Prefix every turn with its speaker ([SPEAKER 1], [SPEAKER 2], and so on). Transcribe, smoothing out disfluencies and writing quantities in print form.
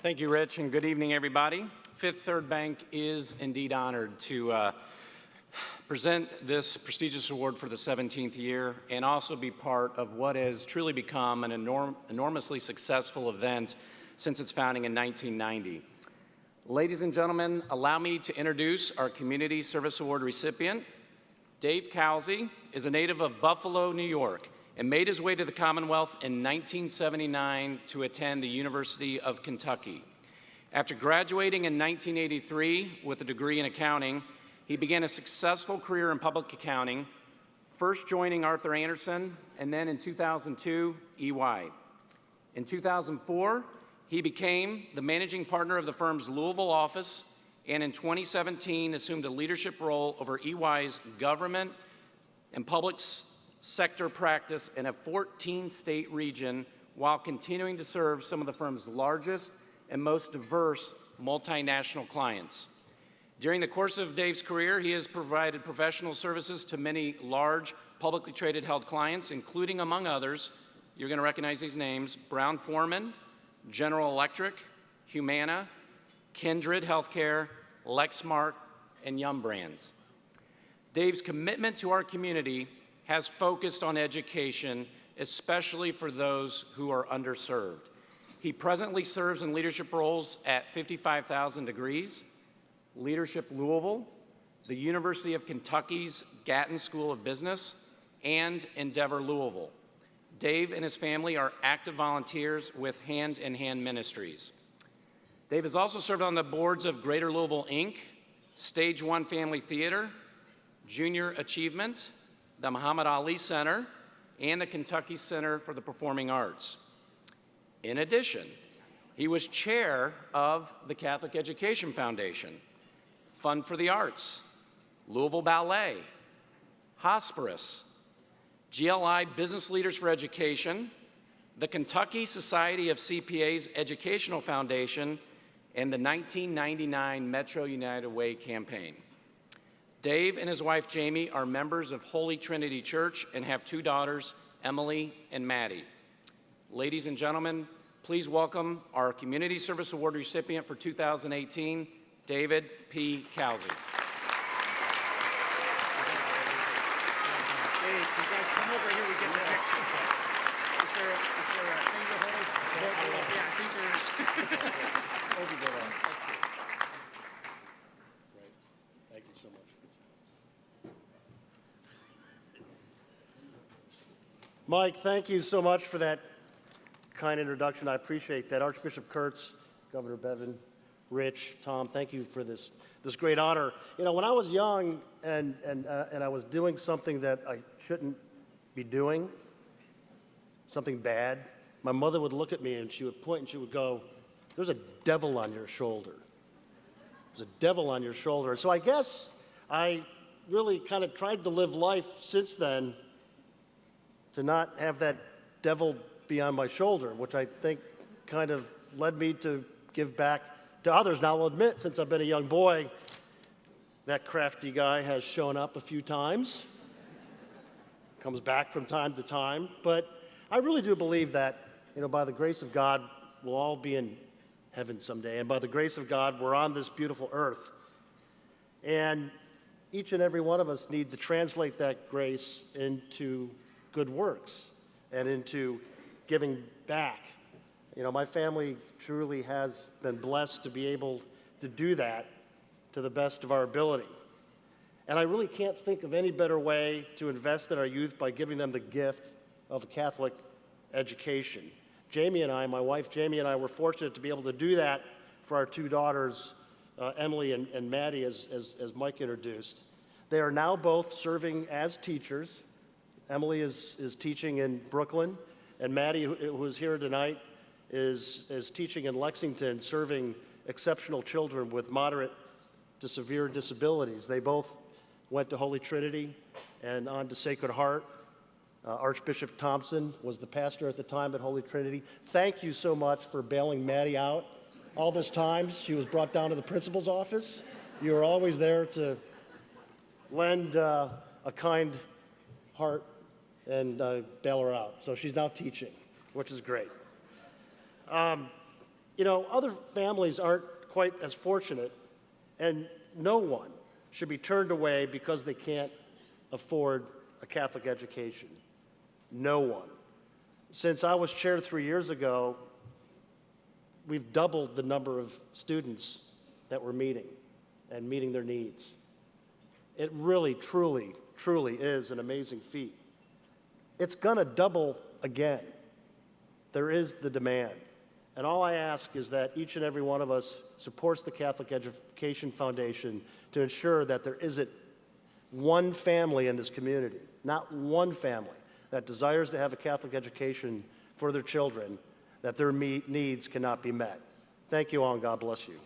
[SPEAKER 1] Thank you, Rich, and good evening, everybody. Fifth Third Bank is indeed honored to present this prestigious award for the 17th year and also be part of what has truly become an enormously successful event since its founding in 1990. Ladies and gentlemen, allow me to introduce our Community Service Award recipient. Dave Calzi is a native of Buffalo, New York, and made his way to the Commonwealth in 1979 to attend the University of Kentucky. After graduating in 1983 with a degree in accounting, he began a successful career in public accounting, first joining Arthur Andersen, and then in 2002, EY. In 2004, he became the managing partner of the firm's Louisville office, and in 2017 assumed a leadership role over EY's government and public sector practice in a 14-state region while continuing to serve some of the firm's largest and most diverse multinational clients. During the course of Dave's career, he has provided professional services to many large, publicly traded held clients, including, among others, you're going to recognize these names, Brown-Forman, General Electric, Humana, Kindred Healthcare, Lexmark, and Yum Brands. Dave's commitment to our community has focused on education, especially for those who are underserved. He presently serves in leadership roles at 55,000 Degrees, Leadership Louisville, the University of Kentucky's Gatton School of Business, and Endeavor Louisville. Dave and his family are active volunteers with Hand in Hand Ministries. Dave has also served on the boards of Greater Louisville, Inc., Stage One Family Theater, Junior Achievement, the Muhammad Ali Center, and the Kentucky Center for the Performing Arts. In addition, he was chair of the Catholic Education Foundation, Fund for the Arts, Louisville Ballet, Hospice, GLI Business Leaders for Education, the Kentucky Society of CPAs Educational Foundation, and the 1999 Metro United Way campaign. Dave and his wife, Jamie, are members of Holy Trinity Church and have two daughters, Emily and Maddie. Ladies and gentlemen, please welcome our Community Service Award recipient for 2018, David P. Calzi.
[SPEAKER 2] Dave, you guys come over here, we get the picture. Is there a thing to hold? Yeah, I think there is.
[SPEAKER 3] Thank you so much. Mike, thank you so much for that kind introduction. I appreciate that. Archbishop Kurtz, Governor Bevin, Rich, Tom, thank you for this great honor. You know, when I was young and I was doing something that I shouldn't be doing, something bad, my mother would look at me and she would point and she would go, "There's a devil on your shoulder. There's a devil on your shoulder." So I guess I really kind of tried to live life since then to not have that devil be on my shoulder, which I think kind of led me to give back to others. Now, I'll admit, since I've been a young boy, that crafty guy has shown up a few times, comes back from time to time, but I really do believe that, you know, by the grace of God, we'll all be in heaven someday, and by the grace of God, we're on this beautiful earth. And each and every one of us need to translate that grace into good works and into giving back. You know, my family truly has been blessed to be able to do that to the best of our ability. And I really can't think of any better way to invest in our youth by giving them the gift of a Catholic education. Jamie and I, my wife Jamie and I, were fortunate to be able to do that for our two daughters, Emily and Maddie, as Mike introduced. They are now both serving as teachers. Emily is teaching in Brooklyn, and Maddie, who is here tonight, is teaching in Lexington, serving exceptional children with moderate to severe disabilities. They both went to Holy Trinity and on to Sacred Heart. Archbishop Thompson was the pastor at the time at Holy Trinity. Thank you so much for bailing Maddie out. All this time, she was brought down to the principal's office. You were always there to lend a kind heart and bail her out. So she's now teaching, which is great. You know, other families aren't quite as fortunate, and no one should be turned away because they can't afford a Catholic education. No one. Since I was chair 3 years ago, we've doubled the number of students that we're meeting and meeting their needs. It really, truly, truly is an amazing feat. It's going to double again. There is the demand. And all I ask is that each and every one of us supports the Catholic Education Foundation to ensure that there isn't one family in this community, not one family, that desires to have a Catholic education for their children, that their needs cannot be met. Thank you all, and God bless you.